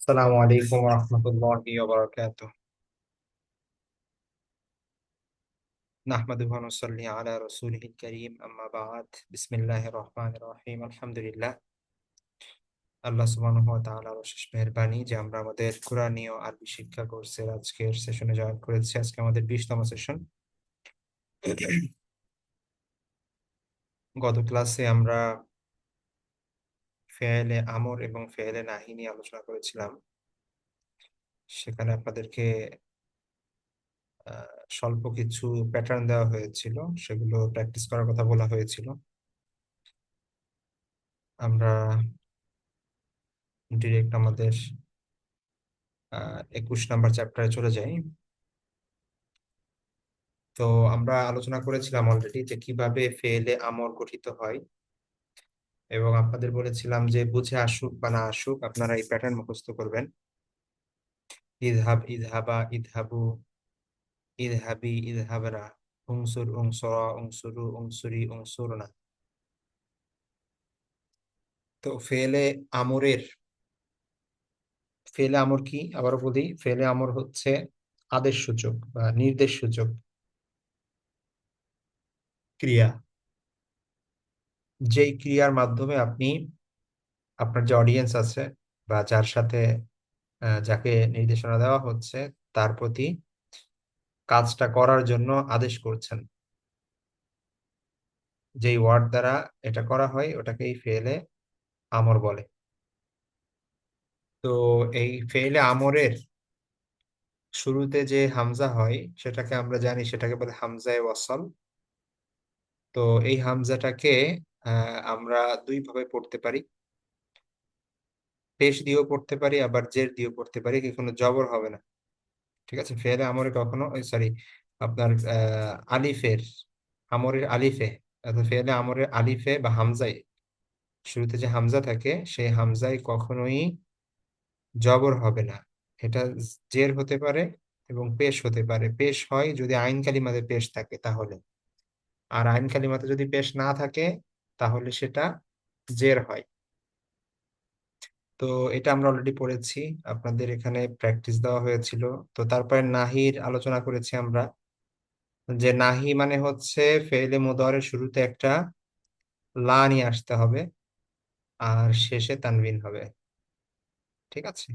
السلام عليكم ورحمة الله وبركاته. نحمده ونصلي على رسوله الكريم أما بعد بسم الله الرحمن الرحيم الحمد لله। আল্লাহ সুবহানাহু ওয়া তাআলার অশেষ মেহেরবানি যে আমরা আমাদের কুরআনীয় আরবি শিক্ষা কোর্সের আজকের সেশনে জয়েন করেছি। আজকে আমাদের 20তম সেশন। গত ক্লাসে আমরা ফেয়েলে আমর এবং ফেয়েলে নাহি নিয়ে আলোচনা করেছিলাম। সেখানে আপনাদেরকে স্বল্প কিছু প্যাটার্ন দেওয়া হয়েছিল, সেগুলো প্র্যাকটিস করার কথা বলা হয়েছিল। আমরা ডিরেক্ট আমাদের 21 নাম্বার চ্যাপ্টারে চলে যাই। তো আমরা আলোচনা করেছিলাম অলরেডি যে কিভাবে ফেলে আমর গঠিত হয়, এবং আপনাদের বলেছিলাম যে বুঝে আসুক বা না আসুক আপনারা এই প্যাটার্ন মুখস্থ করবেন। ইযহাব, ইযহাবা, ইযহাবু, ইযহাবি, ইযহাবরা, উনসুর, উনসরা, উনসুরু, উনসুরি, উনসুরনা। তো ফেলে আমর কি আবারও বলি, ফেলে আমর হচ্ছে আদেশ সূচক বা নির্দেশ সূচক ক্রিয়া, যেই ক্রিয়ার মাধ্যমে আপনি আপনার যে অডিয়েন্স আছে বা যার সাথে যাকে নির্দেশনা দেওয়া হচ্ছে তার প্রতি কাজটা করার জন্য আদেশ করছেন। যেই ওয়ার্ড দ্বারা এটা করা হয় ওটাকেই ফেলে আমর বলে। তো এই ফেলে আমরের শুরুতে যে হামজা হয় সেটাকে আমরা জানি, সেটাকে বলে হামজায়ে ওয়াসল। তো এই হামজাটাকে আমরা দুই ভাবে পড়তে পারি, পেশ দিয়েও পড়তে পারি আবার জের দিয়েও পড়তে পারি, কোনো জবর হবে না। ঠিক আছে, ফেলে আমরে কখনো সরি আপনার আলিফের আমরের আলিফে অর্থাৎ ফেলে আমরের আলিফে বা হামজায় শুরুতে যে হামজা থাকে সেই হামজায় কখনোই জবর হবে না। এটা জের হতে পারে এবং পেশ হতে পারে। পেশ হয় যদি আইন কালিমাতে পেশ থাকে তাহলে, আর আইন কালিমাতে যদি পেশ না থাকে তাহলে সেটা জের হয়। তো এটা আমরা অলরেডি পড়েছি, আপনাদের এখানে প্র্যাকটিস দেওয়া হয়েছিল। তো তারপরে নাহির আলোচনা করেছি আমরা, যে নাহি মানে হচ্ছে ফেলে মুদাওয়ারের শুরুতে একটা লা নিয়ে আসতে হবে আর শেষে তানবিন হবে। ঠিক আছে,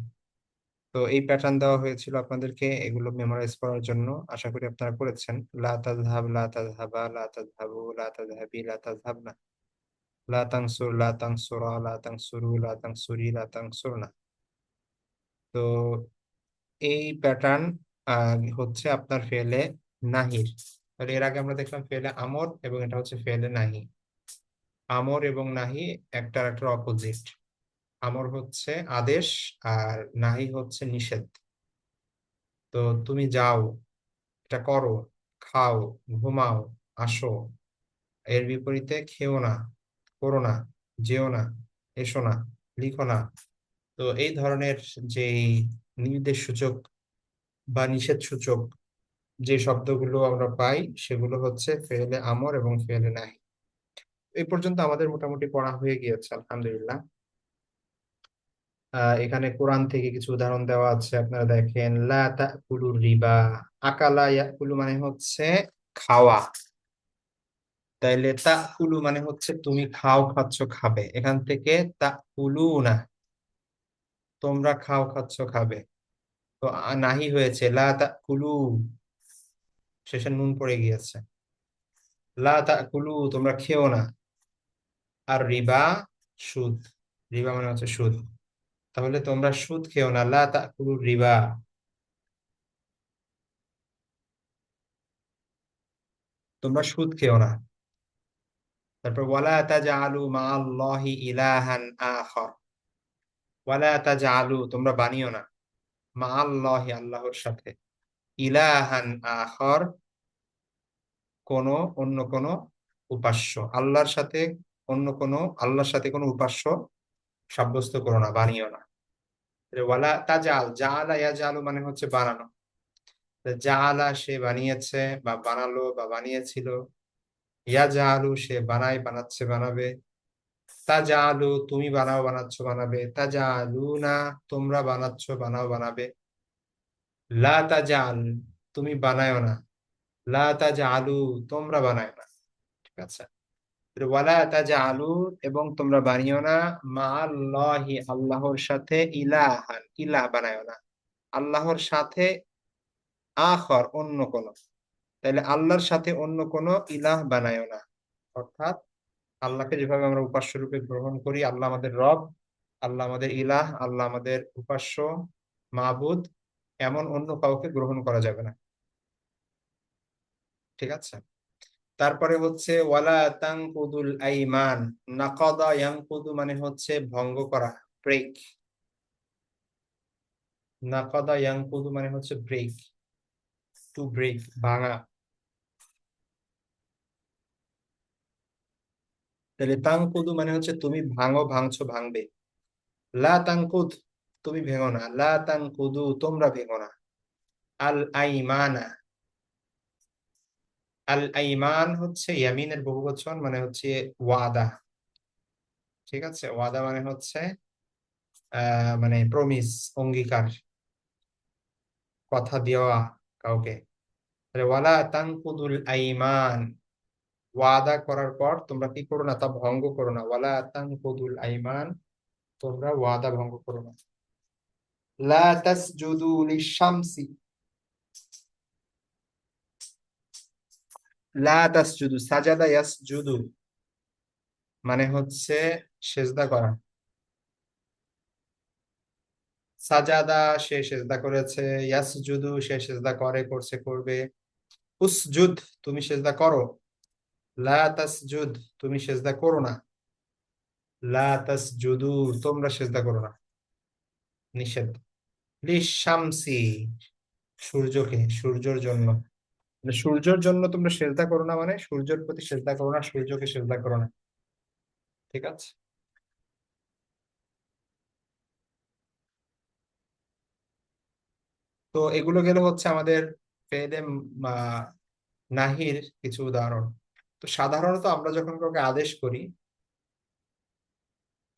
তো এই প্যাটার্ন দেওয়া হয়েছিল আপনাদেরকে, এগুলো মেমোরাইজ করার জন্য। আশা করি আপনারা করেছেন। লা তাযহাব, লা তাযহাবা, লা তাযহাবু, লা তাযহাবি, লা তাযহাবনা, লা তানসুর, লা তানসুরা, লা তানসুরু, লা তানসুরি, লা তানসুরনা। তো এই প্যাটার্ন হচ্ছে আপনার ফেলে নাহির। তাহলে এর আগে আমরা দেখলাম ফেলে আমর এবং এটা হচ্ছে ফেলে নাহি। আমর এবং নাহি একটার একটা অপোজিট। আমর হচ্ছে আদেশ আর নাহি হচ্ছে নিষেধ। তো তুমি যাও, এটা করো, খাও, ঘুমাও, আসো। এর বিপরীতে খেও না, করো না, যেও না, এসো না, লিখো না। তো এই ধরনের যে নির্দেশ সূচক বা নিষেধ সূচক যে শব্দগুলো আমরা পাই সেগুলো হচ্ছে ফেলে আমর এবং ফেলে নাহি। এই পর্যন্ত আমাদের মোটামুটি পড়া হয়ে গিয়েছে আলহামদুলিল্লাহ। এখানে কোরআন থেকে কিছু উদাহরণ দেওয়া আছে, আপনারা দেখেন। লা তাকুলুর রিবা, আকালা ইয়াকুলু মানে হচ্ছে খাওয়া, তাইলে তাকুলু মানে হচ্ছে তুমি খাও, খাচ্ছ, খাবে। এখান থেকে তাকুলু না, তোমরা খাও, খাচ্ছ, খাবে। তো নাহি হয়েছে লা তাকুলু, শেষে নুন পড়ে গিয়েছে। লা তাকুলু তোমরা খেও না। আর রিবা সুদ, রিবা মানে হচ্ছে সুদ, তাহলে তোমরা সুদ খেও না। লা তাকুলু রিবা, তোমরা সুদ খেও না। তারপর ওয়ালা তাজআলু মাআল্লাহি ইলাহান আখার, ওয়ালা তাজআলু তোমরা বানিও না, মাআল্লাহি আল্লাহর সাথে, ইলাহান আখার কোন অন্য কোন উপাস্য, আল্লাহর সাথে অন্য কোন, আল্লাহর সাথে কোনো উপাস্য সাব্যস্ত করো না, বানিও না। ওয়ালা তাজাল, জাআলা ইয়াজালু মানে হচ্ছে বানানো। জাআলা সে বানিয়েছে বা বানালো বা বানিয়েছিল, ইয়াজালু সে বানায়, বানাচ্ছে, বানাবে। তাজালু তুমি বানাও বানাচ্ছ বানাবে, তাজালু না তোমরা বানাচ্ছ বানাও বানাবে, লা তাজাল তুমি বানায়ো না, লা তাজালু তোমরা বানায় না। ঠিক আছে, ওয়ালা তাজালু এবং তোমরা বানিও না, মা আল্লাহি আল্লাহর সাথে ইলাহান ইলাহ বানায়ো না, আল্লাহর সাথে আখর অন্য কোন, তাহলে আল্লাহর সাথে অন্য কোন ইলাহ বানায়ো না। অর্থাৎ আল্লাহকে যেভাবে আমরা উপাস্য রূপে গ্রহণ করি, আল্লাহ আমাদের রব, আল্লাহ আমাদের ইলাহ, আল্লাহ আমাদের উপাস্য মাবুদ, এমন অন্য কাউকে গ্রহণ করা যাবে না। ঠিক আছে, তারপরে হচ্ছে ওয়ালা তানকুদুল আইমান, নাকাদা ইয়ানকুদু মানে হচ্ছে ভঙ্গ করা, ব্রেক, নাকাদা ইয়ানকুদু মানে হচ্ছে ব্রেক, টু ব্রেক ভাঙা। তাহলে তানকুদু মানে হচ্ছে তুমি ভাঙো ভাঙছো ভাঙবে, লা তানকুদ তুমি ভেঙো না, লা তানকুদু তোমরা ভেঙো না, আল আইমানা, আল আইমান হচ্ছে ইয়ামিনের বহুবচন, মানে হচ্ছে ওয়াদা। ঠিক আছে, ওয়াদা মানে হচ্ছে মানে প্রমিস, অঙ্গীকার, কথা দেওয়া কাউকে। তাহলে ওয়ালা তানকুদুল আইমান, ওয়াদা করার পর তোমরা কি করো না, তা ভঙ্গ করো না, ওয়ালা তানকুদুল আইমান তোমরা ওয়াদা ভঙ্গ করো না। লা তাসজুদু লিশ-শামসি, লা তাসজুদু সাজাদা ইয়াসজুদু মানে হচ্ছে সেজদা করা, সাজাদা সে সেজদা করেছে, ইয়াসজুদু সে সেজদা করে করছে করবে, উসজুদ তুমি সেজদা করো, লা তাসজুদ তুমি সেজদা করো না, লা তাসজুদু তোমরা সেজদা করো না, নিষেধ। লিশ-শামসি সূর্যকে, সূর্যের জন্য, মানে সূর্যের জন্য তোমরা সেজদা করো না, মানে সূর্যের প্রতি সেজদা করো না, সূর্যকে সেজদা করো না। ঠিক আছে, তো এগুলো গেলে হচ্ছে আমাদের ফেলে নাহির কিছু উদাহরণ। তো সাধারণত আমরা যখন কাউকে আদেশ করি,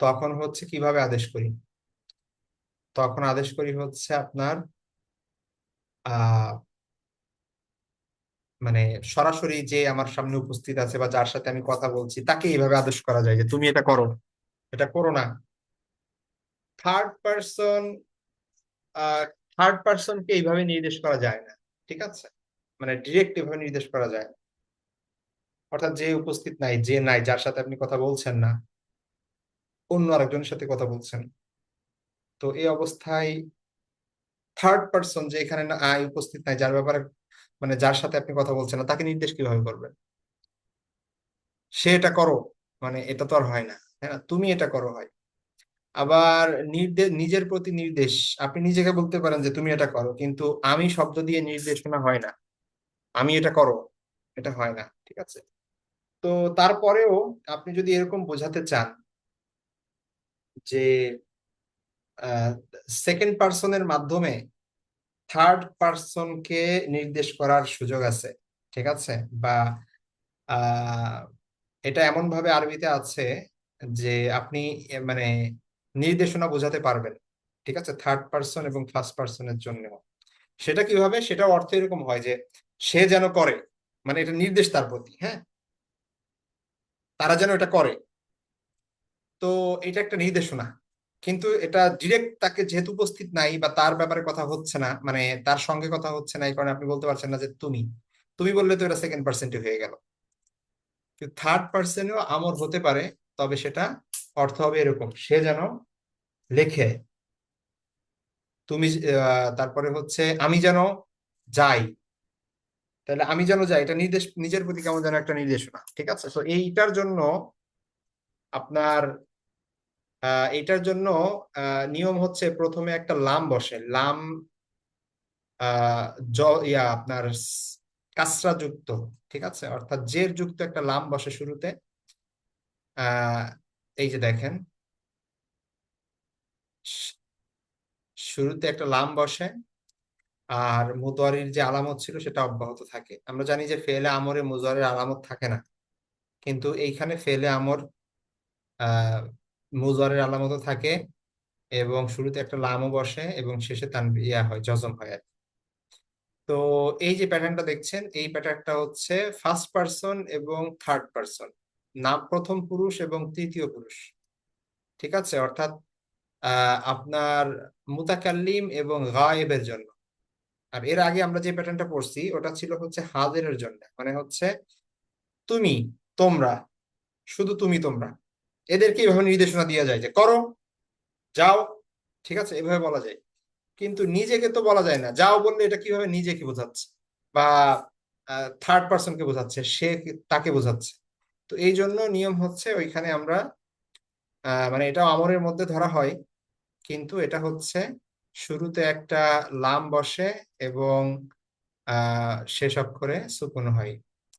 তখন হচ্ছে কিভাবে আদেশ করি, তখন আদেশ করি হচ্ছে আপনার আহ মানে সরাসরি যে আমার সামনে উপস্থিত আছে বা যার সাথে আমি কথা বলছি তাকে এইভাবে আদেশ করা যায় যে তুমি এটা করো, এটা করো না। থার্ড পার্সন, থার্ড পার্সনকে এইভাবে নির্দেশ করা যায় না। ঠিক আছে, মানে ডিরেক্ট এভাবে নির্দেশ করা যায় না। অর্থাৎ যে উপস্থিত নাই, যে নাই, যার সাথে আপনি কথা বলছেন না, অন্য আরেকজনের সাথে কথা বলছেন, তো এই অবস্থায় থার্ড পার্সন যে এখানে উপস্থিত নাই, যার ব্যাপারে মানে যার সাথে আপনি কথা বলছেন না, তাকে নির্দেশ কিভাবে করবেন? সে এটা করো, মানে এটা তো আর হয় না, তাই না? তুমি এটা করো হয়। আবার নির্দেশ, নিজের প্রতি নির্দেশ, আপনি নিজেকে বলতে পারেন যে তুমি এটা করো, কিন্তু আমি শব্দ দিয়ে নির্দেশনা হয় না, আমি এটা করো এটা হয় না। ঠিক আছে, তো তারপরেও আপনি যদি এরকম বোঝাতে চান যে সেকেন্ড পার্সনের মাধ্যমে থার্ড পার্সনকে নির্দেশ করার সুযোগ আছে। ঠিক আছে, বা আহ এটা এমন ভাবে আরবিতে আছে যে আপনি মানে নির্দেশনা বোঝাতে পারবেন। ঠিক আছে, থার্ড পার্সন এবং ফার্স্ট পার্সনের জন্য। সেটা কিভাবে, সেটা অর্থ এরকম হয় যে সে যেন করে, মানে এটা নির্দেশ তার প্রতি, হ্যাঁ, তারা যেন এটা করে। তো এটা একটা নির্দেশনা, কিন্তু এটা ডিরেক্ট তাকে যেহেতু উপস্থিত নাই বা তার ব্যাপারে কথা হচ্ছে না, মানে তার সঙ্গে কথা হচ্ছে না, এই কারণে আপনি বলতে পারছেন না যে তুমি, তুমি বললে তো এটা সেকেন্ড পার্সেন্টে হয়ে গেল। কিন্তু থার্ড পার্সনেও আমর হতে পারে, তবে সেটা অর্থ হবে এরকম, সে যেন লেখে, তুমি তারপরে হচ্ছে আমি যেন যাই, তাহলে আমি যেন যাই এটা নির্দেশ, নিজের প্রতি কেমন যেন একটা নির্দেশনা। ঠিক আছে, তো এইটার জন্য আপনার এইটার জন্য নিয়ম হচ্ছে প্রথমে একটা লাম বসে, লাম আহ জ ইয়া আপনার কাসরা যুক্ত। ঠিক আছে, অর্থাৎ জের যুক্ত একটা লাম বসে শুরুতে। আহ এই যে দেখেন, শ- শুরুতে একটা লাম বসে, আর মুদারির যে আলামত ছিল সেটা অব্যাহত থাকে। আমরা জানি যে ফেলে আমরে মুজারির আলামত থাকে না, কিন্তু এইখানে ফেলে আমর আহ মুজারের আলামতও থাকে, এবং শুরুতে একটা লামও বসে, এবং শেষে তান ইয়া হয়, জজম হয় আর কি। তো এই যে প্যাটার্নটা দেখছেন, এই প্যাটার্নটা হচ্ছে ফার্স্ট পার্সন এবং থার্ড পার্সন, নাম প্রথম পুরুষ এবং তৃতীয় পুরুষ। ঠিক আছে, অর্থাৎ আপনার মুতাকাল্লিম এবং গায়েবের জন্য। আর এর আগে আমরা যে প্যাটার্নটা পড়ছি ওটা ছিল হচ্ছে হাজিরের জন্য, মানে হচ্ছে তুমি, তোমরা, শুধু তুমি তোমরা, এদেরকে এইভাবে নির্দেশনা দেওয়া যায় যে করো, যাও। ঠিক আছে, এভাবে বলা যায়। কিন্তু নিজেকে তো বলা যায় না, যাও বললে এটা কিভাবে নিজেকে বোঝাচ্ছে, বা থার্ড পার্সনকে বোঝাচ্ছে, সে তাকে বোঝাচ্ছে। তো এই জন্য নিয়ম হচ্ছে ওইখানে আমরা মানে এটা আমরের মধ্যে ধরা হয়, কিন্তু এটা হচ্ছে শুরুতে একটা লাম বসে, এবং শেষ অক্ষরে সুকুন হয়।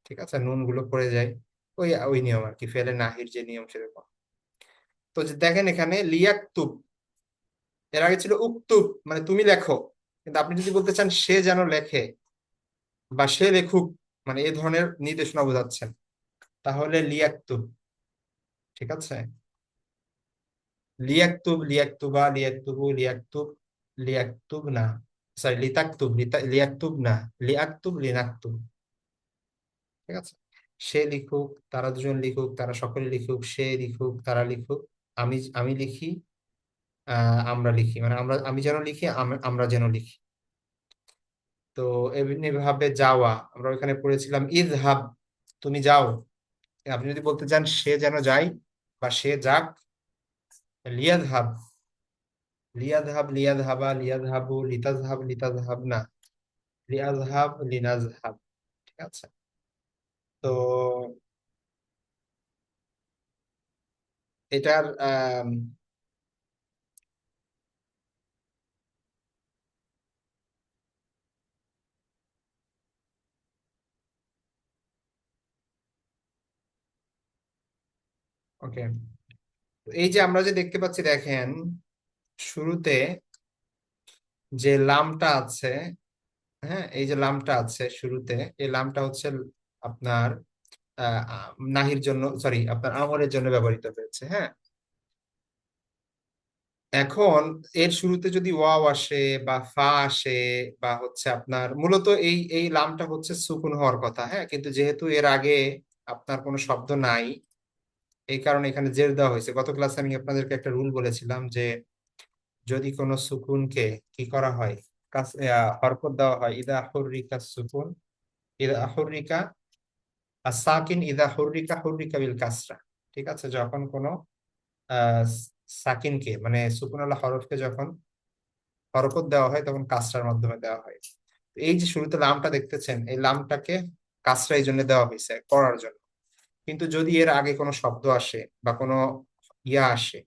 ঠিক আছে, নুন গুলো পড়ে যায়। ওই ওই নিয়ম আর কি, ফেলে নাহির যে নিয়ম সেরকম। তো যে দেখেন এখানে লিয়াকতুব, এর আগে ছিল উক্তুব, মানে তুমি লেখো। কিন্তু আপনি যদি বলতে চান সে যেন লেখে বা সে লেখুক, মানে এই ধরনের নির্দেশনা বোঝাচ্ছেন, তাহলে লিয়াকতুব। ঠিক আছে, লিয়াকতুব, লিয়াকতুবা, লিয়াকতুবু, লিয়াকতুব, লিয়াকতুব না, সরি লিতাকতুব, লিয়াকতুব না, লিয়াকতুব, লিনাকতুব। ঠিক আছে, সে লিখুক, তারা দুজন লিখুক, তারা সকলে লিখুক, সে লিখুক, তারা লিখুক, আমি আমি লিখি, আমরা লিখি, মানে আমি যেন লিখি, আমরা যেন লিখি। তো এমনি ভাবে যাওয়া, আমরা ওইখানে পড়েছিলাম ইযহাব, তুমি যাও। আপনি যদি বলতে চান সে যেন যায় বা সে যাক, লিয়াযহাব, লিয়াযহাব, লিয়াযহাবা, লিয়াযহাবু, লিতাযহাব, লিতাযহাবনা, লিয়াযহাব, লিনাযহাব। ঠিক আছে। তো এটার ওকে, এই যে আমরা যে দেখতে পাচ্ছি, দেখেন শুরুতে যে লামটা আছে, হ্যাঁ, এই যে লামটা আছে শুরুতে, এই লামটা হচ্ছে আপনার নাহির জন্য, সরি, আপনার আমরের জন্য ব্যবহৃত হয়েছে। হ্যাঁ, এখন এর শুরুতে যদি ওয়াও আসে বা ফা আসে, বা হচ্ছে আপনার মূলত এই এই লামটা হচ্ছে সুকুন হওয়ার কথা, হ্যাঁ, কিন্তু যেহেতু এর আগে আপনার কোনো শব্দ নাই, এই কারণে এখানে জের দেওয়া হয়েছে। গত ক্লাসে আমি আপনাদেরকে একটা রুল বলেছিলাম যে যদি কোনো সুকুনকে কি করা হয়, হরকত দেওয়া হয়, ইদা হুররিকা সুকুন, ইদা হুররিকা সাকিন, ইদা হুররিকা হুররিকা বিল কাসরা। ঠিক আছে, যখন কোনো আহ সাকিনকে, মানে সুকুন আল্লাহ হরফকে যখন হরকত দেওয়া হয় তখন কাসরার মাধ্যমে দেওয়া হয়। তো এই যে শুরুতে লামটা দেখতেছেন, এই লামটাকে কাসরা এই জন্য দেওয়া হয়েছে করার জন্য। কিন্তু যদি এর আগে কোনো শব্দ আসে বা কোনো ইয়া আসে,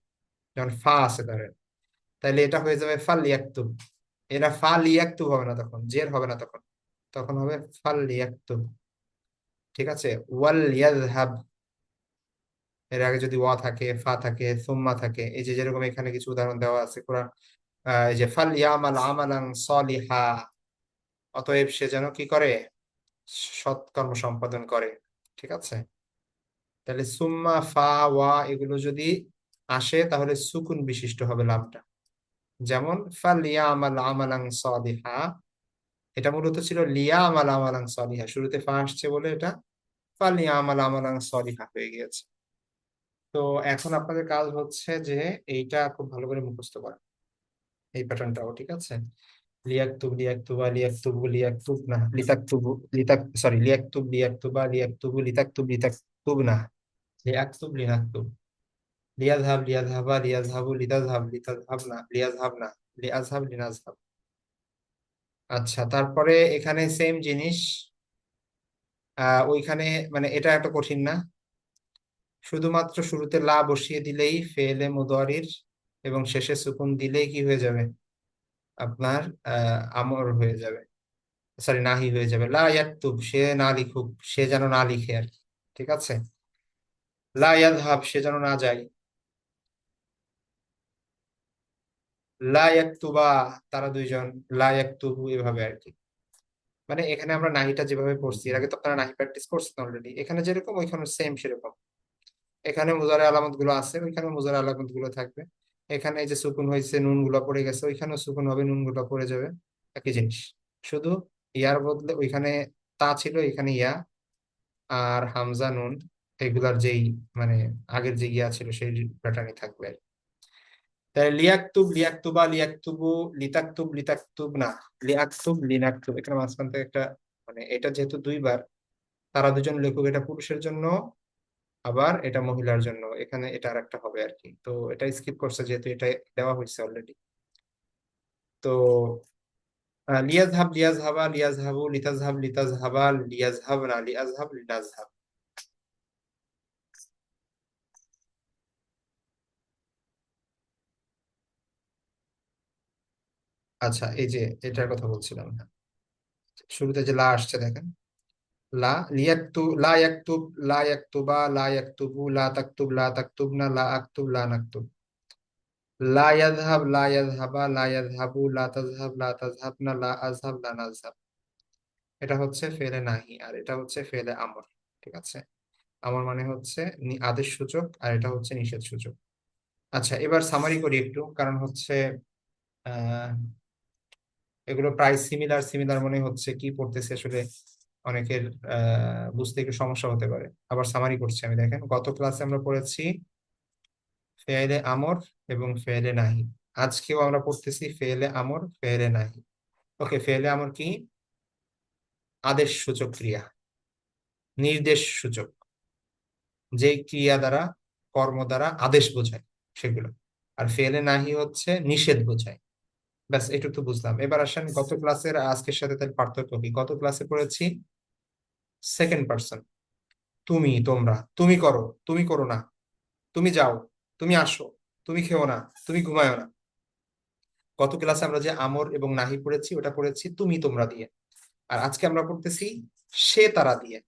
যেমন ফা আছে ধরেন, তাহলে এটা হয়ে যাবে ফাল ইয়াকতুব। এরা ফাল ইয়াকতুব হবে না, তখন জের হবে না, তখন তখন হবে ফাল ইয়াকতুব। ঠিক আছে, ওয়াল ইয়াযহাব, এর আগে যদি ওয়া থাকে, ফা থাকে, সুম্মা থাকে, এই যে যেরকম এখানে কিছু উদাহরণ দেওয়া আছে কোরআন, এই যে ফাল ইয়ামাল আমালান সলিহা, অতএব সে যেন কি করে, সৎকর্ম সম্পাদন করে। ঠিক আছে, তাহলে সুম্মা, ফা, ওয়া এগুলো যদি আসে তাহলে সুকুন বিশিষ্ট হবে লামটা। যেমন ফাল ইয়ামাল আমালান সলিহা, এটা মূলত ছিল লিয়া আমাল আমালান সলিহা, শুরুতে ফা আসছে বলে এটা ফাল ইয়ামাল আমালান সলিহা হয়ে গিয়েছে। তো এখন আপনাদের কাজ হচ্ছে যে এইটা খুব ভালো করে মুখস্থ করা, এই প্যাটার্নটাও। ঠিক আছে, লিয়াকতুব, লিয়াকতুবা, লিয়াকতুবু, লিয়াকতুব না, লিতাকতুবু, সরি, লিয়াকতুব, লিয়াকতুবা, লিয়াকতুবু, লিতাকতুব, লিতাকতুব না, লিয়াকতুব, লিনাকতুব, লিয়াযহাব, লিয়াযহাবা, লিয়াযহাবু, লিতাযহাব, লিতাযহাব না, লিয়াযহাব না, লিয়াযহাব, লিনাযহাব। আচ্ছা, তারপরে এখানে সেম জিনিস, ওইখানে, মানে এটা এত কঠিন না, শুধুমাত্র শুরুতে লা বসিয়ে দিলেই ফেলে মুদারির, এবং শেষে সুকুন দিলেই কি হয়ে যাবে, আপনার আমর হয়ে যাবে, সরি নাহি হয়ে যাবে। লা ইয়াকতুব, সে না লিখুক, সে যেন না লিখে আর কি। ঠিক আছে, লা ইয়াযহাব, সে যেন না যায়। লা ইয়াকতুবা, তারা দুইজন। লা ইয়াকতুবু, এভাবে আর কি। মানে এখানে আমরা নাহিটা যেভাবে পড়ছি, এর আগে তো আপনারা নাহি প্র্যাকটিস করছেন অলরেডি, এখানে যেরকম ওইখানে সেম সেরকম। এখানে মুজারে আলামত গুলো আছে, ওইখানে মুজারে আলামত গুলো থাকবে। এখানে এই যে সুকুন হয়েছে, নুন গুলো পড়ে গেছে, ওইখানেও সুকুন হবে, নুন গুলো পড়ে যাবে। একই জিনিস, শুধু ইয়ার বদলে ওইখানে তা ছিল, এখানে ইয়া। আর হামজা নুন এগুলার যেই মানে আগের যে ইয়া ছিল সেই প্যাটার্নই থাকবে। তাই লিয়াকতুব লিয়াকতুবা লিয়াকতুবু, লিতাকতুব লিতাকতুব না, লিয়াকতুব লিনাকতুব, এখানে মাঝখান থেকে একটা মানে এটা যেহেতু দুইবার, তারা দুজন লেখক, এটা পুরুষের জন্য, আবার এটা মহিলার জন্য, এখানে এটা আর একটা হবে আর কি। তো এটা স্কিপ করছে যেহেতু এটা দেওয়া হয়েছে অলরেডি। তো লিয়াজহাব লিয়াজহাবা লিয়াজহাবু লিতাজহাব লিতাজহাবা লিয়াজহাবনা লিয়াজহাব লিনাজহাব। আচ্ছা, এই যে এটার কথা বলছিলাম, হ্যাঁ, শুরুতে যে লা আসছে দেখেন, লা লিয়াকতু লা ইয়াকতুব লা ইয়াকতুবা লা ইয়াকতুবু লা তাকতুব লা তাকতুবনা লা আকতুব লা নাকতুব। লা ইয়াযহাব লা ইয়াযহাবা লা ইয়াযহাবু লা তাযহাব লা তাযহাবনা লা আযহাব লা নাযহাব। এটা হচ্ছে ফেলে নাহি, আর এটা হচ্ছে ফেলে আমর। ঠিক আছে, আমর মানে হচ্ছে আদেশ সূচক, আর এটা হচ্ছে নিষেধ সূচক। আচ্ছা, এবার সামারি করি একটু, কারণ হচ্ছে আহ এগুলো প্রায় সিমিলার সিমিলার মনে হচ্ছে, কি পড়তেছে আসলে অনেকের বুঝতে একটু সমস্যা হতে পারে। আবার সামারি করছি আমি, দেখেন গত ক্লাসে আমরা পড়েছি ফেলে আমর এবং ফেলে নাহি। আজকেও আমরা পড়তেছি ফেলে আমর ফেলে নাহি। ওকে, ফেলে আমর কি? আদেশ সূচক ক্রিয়া, নির্দেশ সূচক, যে ক্রিয়া দ্বারা, কর্ম দ্বারা আদেশ বোঝায় সেগুলো। আর ফেলে নাহি হচ্ছে নিষেধ বোঝায়। ব্যাস এটুকু তো বুঝলাম। এবার আসেন গত ক্লাসের আজকের সাথে তার পার্থক্য কি। গত ক্লাসে পড়েছি সেকেন্ড পার্সন, তুমি, তোমরা, তুমি করো, তুমি করো না, তুমি যাও, তুমি আসো, তুমি খেও না, তুমি ঘুমায়ো না। গত ক্লাসে আমরা যে আমর এবং নাহি পড়েছি, ওটা পড়েছি তুমি তোমরা দিয়ে। আর আজকে আমরা পড়তেছি সে তারা দিয়ে।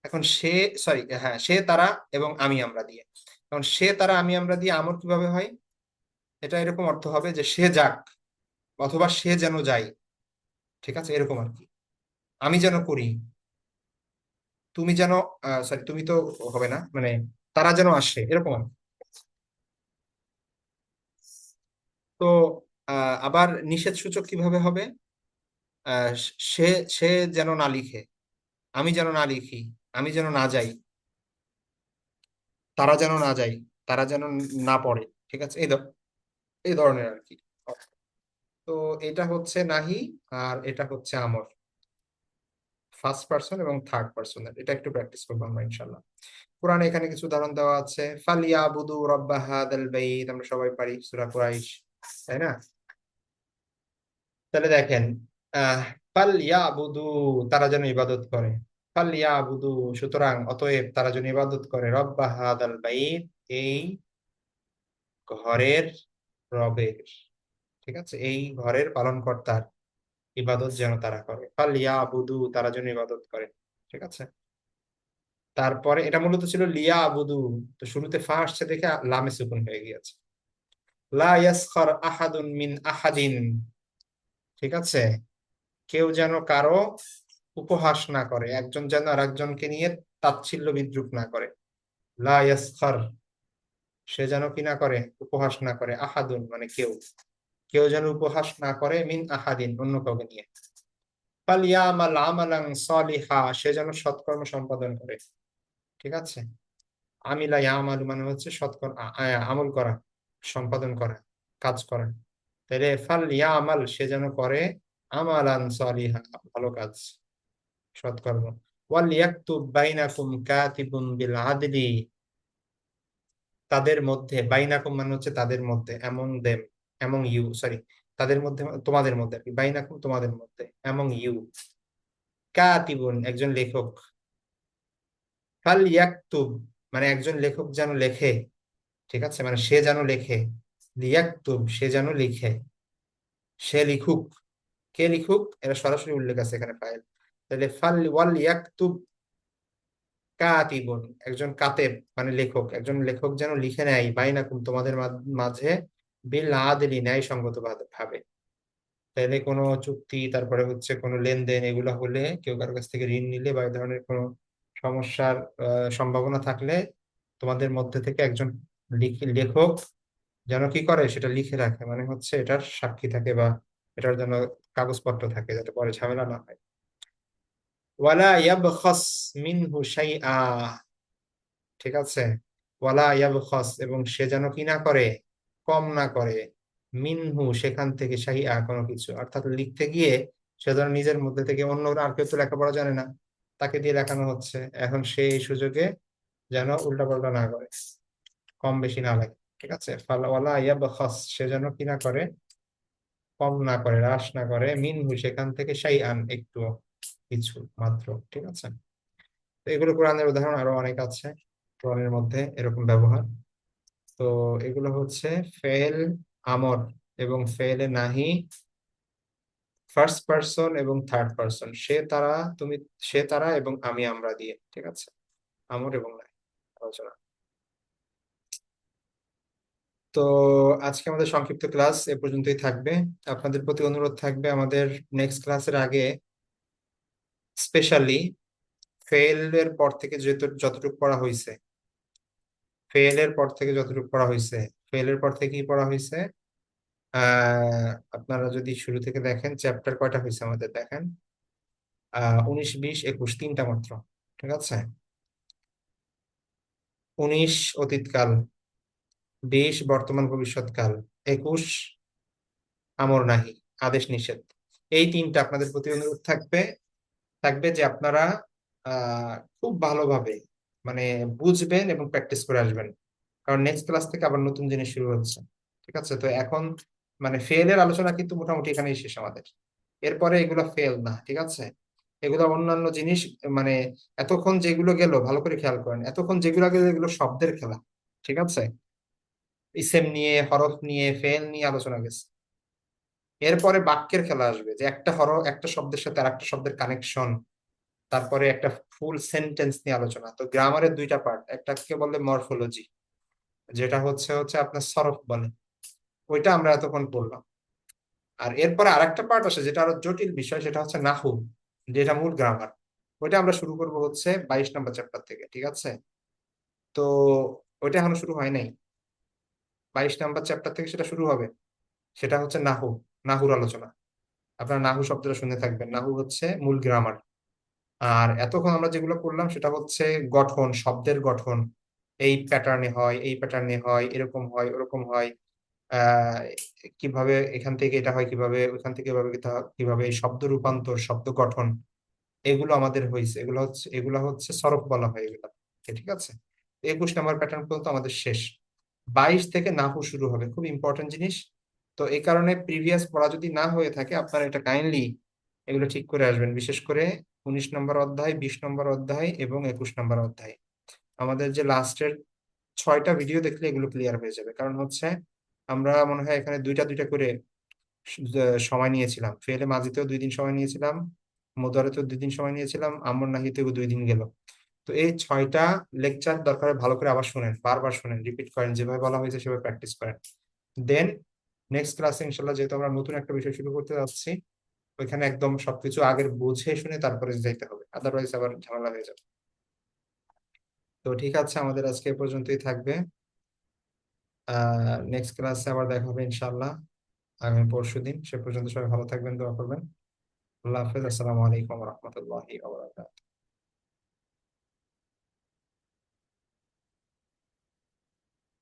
এখন সে, সরি হ্যাঁ, সে তারা এবং আমি আমরা দিয়ে। এখন সে তারা আমি আমরা দিয়ে আমর কিভাবে হয়? এটা এরকম অর্থ হবে যে সে যাক, অথবা সে যেন যায়। ঠিক আছে, এরকম আর কি। আমি যেন করি, তুমি যেন, সরি তুমি তো হবে না, মানে তারা যেন আসে, এরকম আর কি। তো আবার নিষেধ সূচক কিভাবে হবে? আহ, সে সে যেন না লিখে, আমি যেন না লিখি, আমি যেন না যাই, তারা যেন না যায়, তারা যেন না পড়ে। ঠিক আছে, এই ধরনের আর কি। তো এটা হচ্ছে নাহি, আর এটা হচ্ছে আমর, ফার্স্ট পার্সন এবং থার্ড পার্সনের। এটা একটু প্র্যাকটিস করবো আমরা ইনশাল্লাহ। কোরআনে এখানে কিছু উদাহরণ দেওয়া আছে। ফালিয়াবুদু রাব্বা হাদাল বাইত, আমরা সবাই পারি সূরা কুরাইশ, তাই না? তাহলে দেখেন, আহ ফালিয়াবুদু, তারা যেন ইবাদত করে। ফালিয়াবুদু, সুতরাং অতএব তারা যেন ইবাদত করে, রব্বা হাদাল বাইত, এই ঘরের রবের। ঠিক আছে, এই ঘরের পালনকর্তার ইবাদত যেন তারা করে। ফালিয়াবুদু, তারা যেন ইবাদত করে। ঠিক আছে, তারপরে এটা মূলত ছিল লিয়া আবুদু। তো শুরুতে ফা আসছে দেখে লামে সুকুন হয়ে গিয়েছে। লা ইয়াসখার আহাদুন মিন আহাদিন। ঠিক আছে, কেউ যেন কারো উপহাস না করে, একজন যেন আর একজনকে নিয়ে তাচ্ছিল্য বিদ্রুপ না করে। লা ইয়াসখার, সে যেন কি না করে, উপহাস না করে। আহাদুন মানে কেউ, কেউ যেন উপহাস না করে, মিন আহাদিন অন্য কাউকে নিয়ে। ফালিয়ামাল আমালান সালিহা, সে যেন সৎকর্ম সম্পাদন করে। ঠিক আছে, আমিলা ইয়ামালু মানে হচ্ছে সৎকর্ম, আমল করা, সম্পাদন করা, কাজ করা। তাহলে ফাল ইয়ামাল, সে যেন করে, আমালান সালিহা, ভালো কাজ, সৎকর্ম। ওয়াল ইয়াকতুব বাইনাকুম কাতিবুন বিল আদলি, তাদের মধ্যে, বাইনাকুম মানে হচ্ছে তাদের মধ্যে, among them, among you, sorry, তাদের মধ্যে তোমাদের মধ্যে আর কি, বাইনাকুম তোমাদের মধ্যে, এমং ইউ, কাতিবুন একজন লেখক, ফাল ইয়াকতুব মানে একজন লেখক যেন লেখে। ঠিক আছে, মানে সে যেন লেখে। লিয়াকতুব, সে যেন লিখে, সে লিখুক। কে লিখুক, এটা সরাসরি উল্লেখ আছে এখানে ফাইল। তাহলে ফাল ওয়াল ইয়াকতুব কাতিবুন, একজন কাতেব মানে লেখক, একজন লেখক যেন লিখে নেয়, বাইনাকুম তোমাদের মাঝে, বিল আদলি, ন্যায়সঙ্গত ভাবে। তাহলে কোনো চুক্তি, তারপরে হচ্ছে কোনো লেনদেন, এগুলো হলে, কেউ কারো কাছ থেকে ঋণ নিলে বা এই ধরনের কোনো সমস্যার সম্ভাবনা থাকলে, তোমাদের মধ্যে থেকে একজন লেখক যেন কি করে, সেটা লিখে রাখে, মানে হচ্ছে এটার সাক্ষী থাকে বা এটার জন্য কাগজপত্র থাকে, যাতে পরে ঝামেলা না হয়। ওয়ালা ইয়াবখাস মিনহু শাইআ, ঠিক আছে, ওয়ালা ইয়াবখাস, এবং সে যেন কি না করে, কম না করে, মিনহু সেখান থেকে শাইআ কোনো কিছু, অর্থাৎ লিখতে গিয়ে সে যেন নিজের মধ্যে থেকে, অন্য আর কেউ তো লেখাপড়া জানে না, তাকে দিয়ে লেখানো হচ্ছে, এখন সেই সুযোগে যেন উল্টাপাল্টা না করে, কম বেশি না লাগে, ঠিক আছে। ফালা ওয়ালা ইয়াবখাস, সে যেন কি না করে, কম না করে, হ্রাস না করে, মিনহু সেখান থেকে শাইআন একটু, কিছু মাত্র, ঠিক আছে। তো এগুলো কোরআনের উদাহরণ আরো অনেক আছে, কোরআনের মধ্যে এরকম ব্যবহার। তো এগুলো হচ্ছে ফেল আমর এবং ফেলে নাহি, ফার্স্ট পার্সন এবং থার্ড পার্সন, সে তারা, তুমি, সে তারা এবং আমি আমরা দিয়ে, ঠিক আছে, আমর এবং নাহি আলোচনা। তো আজকে আমাদের সংক্ষিপ্ত ক্লাস এ পর্যন্তই থাকবে। আপনাদের প্রতি অনুরোধ থাকবে, আমাদের নেক্সট ক্লাসের আগে স্পেশালি ফেল এর পর থেকে যতটুকু পড়া হয়েছে, ফেল এর পর থেকে যতটুকু পড়া হয়েছে, ফেল এর পর থেকে কি পড়া হয়েছে, আপনারা যদি শুরু থেকে দেখেন, চ্যাপ্টার কয়টা হয়েছে আমাদের দেখেন, 19, 20, 21, তিনটা মাত্র, ঠিক আছে। 19 অতীতকাল, 20 বর্তমান ভবিষ্যৎকাল, 21 আমর নাহি, আদেশ নিষেধ। এই তিনটা আপনাদের প্রতি অনুরোধ থাকবে, যে আপনারা খুব ভালোভাবে মানে বুঝবেন এবং প্র্যাকটিস করে আসবেন, কারণ নেক্সট ক্লাস থেকে আবার নতুন জিনিস শুরু হচ্ছে, ঠিক আছে। তো এখন মানে ফেল এর আলোচনা কিন্তু মোটামুটি এখানেই শেষ আমাদের, এরপরে এগুলো ফেল না, ঠিক আছে। এগুলো অন্যান্য জিনিস, মানে এতক্ষণ যেগুলো গেল ভালো করে খেয়াল করেন, এতক্ষণ যেগুলো গেল এগুলো শব্দের খেলা, ঠিক আছে। ইসেম নিয়ে, হরফ নিয়ে, ফেল নিয়ে আলোচনা গেছে। এরপরে বাক্যের খেলা আসবে, যে একটা হরফ, একটা শব্দের সাথে আর একটা শব্দের কানেকশন, তারপরে একটা ফুল সেন্টেন্স নিয়ে আলোচনা। তো গ্রামারের দুইটা পার্ট, একটাকে বলে মরফোলজি, যেটা হচ্ছে হচ্ছে আপনার সরফ বলে, ওইটা আমরা এতক্ষণ পড়লাম। আর এরপরে আরেকটা পার্ট আসে যেটা আরো জটিল বিষয়, সেটা হচ্ছে নাহু, যেটা মূল গ্রামার। ওইটা আমরা শুরু করব হচ্ছে 22 নম্বর চ্যাপ্টার থেকে, ঠিক আছে। তো ওইটা এখনো শুরু হয় নাই, 22 নম্বর চ্যাপ্টার থেকে সেটা শুরু হবে, সেটা হচ্ছে নাহু, নাহুর আলোচনা। আপনারা নাহু শব্দটা শুনে থাকবেন, নাহু হচ্ছে মূল গ্রামার। আর এতক্ষণ আমরা যেগুলো করলাম সেটা হচ্ছে গঠন, শব্দের গঠন, এই প্যাটার্নে হয়, এই প্যাটার্নে হয়, এরকম হয়, ওরকম হয়, আহ কিভাবে এখান থেকে এটা হয়, কিভাবে ওইখান থেকে এভাবে কিভাবে এই শব্দ রূপান্তর, শব্দ গঠন, এগুলো আমাদের হয়েছে, এগুলো হচ্ছে সরফ বলা হয় এগুলো, ঠিক আছে। 21 নম্বর প্যাটার্ন পর্যন্ত আমাদের শেষ, 22 থেকে নাহু শুরু হবে, খুব ইম্পর্টেন্ট জিনিস। তো এই কারণে প্রিভিয়াস পড়া যদি না হয়ে থাকে, আপনারা এটা কাইন্ডলি এগুলো ঠিক করে আসবেন, বিশেষ করে 19 নম্বর অধ্যায়, 20 নম্বর অধ্যায় এবং 21 নম্বর অধ্যায়। আমাদের যে লাস্টের 6টা ভিডিও দেখলে এগুলো ক্লিয়ার হয়ে যাবে, কারণ হচ্ছে আমরা মনে হয় এখানে দুইটা দুইটা করে সময় নিয়েছিলাম, ফেলে মাঝিতেও 2 দিন সময় নিয়েছিলাম, মোদারেতেও 2 দিন সময় নিয়েছিলাম, আমর নাহিতেও 2 দিন গেল। তো এই 6টা লেকচার দরকার ভালো করে আবার শুনেন, বারবার শুনেন, রিপিট করেন, যেভাবে বলা হয়েছে সেভাবে প্র্যাকটিস করেন। দেন নেক্সট ক্লাসে ইনশাল্লাহ, যেহেতু আমরা নতুন একটা বিষয় শুরু করতে যাচ্ছি, ওইখানে একদম সবকিছু আগের বুঝে শুনে তারপরে যাইতে হবে, আদারওয়াইজ আবার ঝামেলা হয়ে যাবে। তো ঠিক আছে, আমাদের আজকে এ পর্যন্তই থাকবে। নেক্সট ক্লাসে আবার দেখা হবে ইনশাল্লাহ আগামী পরশুদিন। সে পর্যন্ত সবাই ভালো থাকবেন, দোয়া করবেন। আল্লাহ হাফেজ, আসসালামু আলাইকুম রহমতুল্লাহি।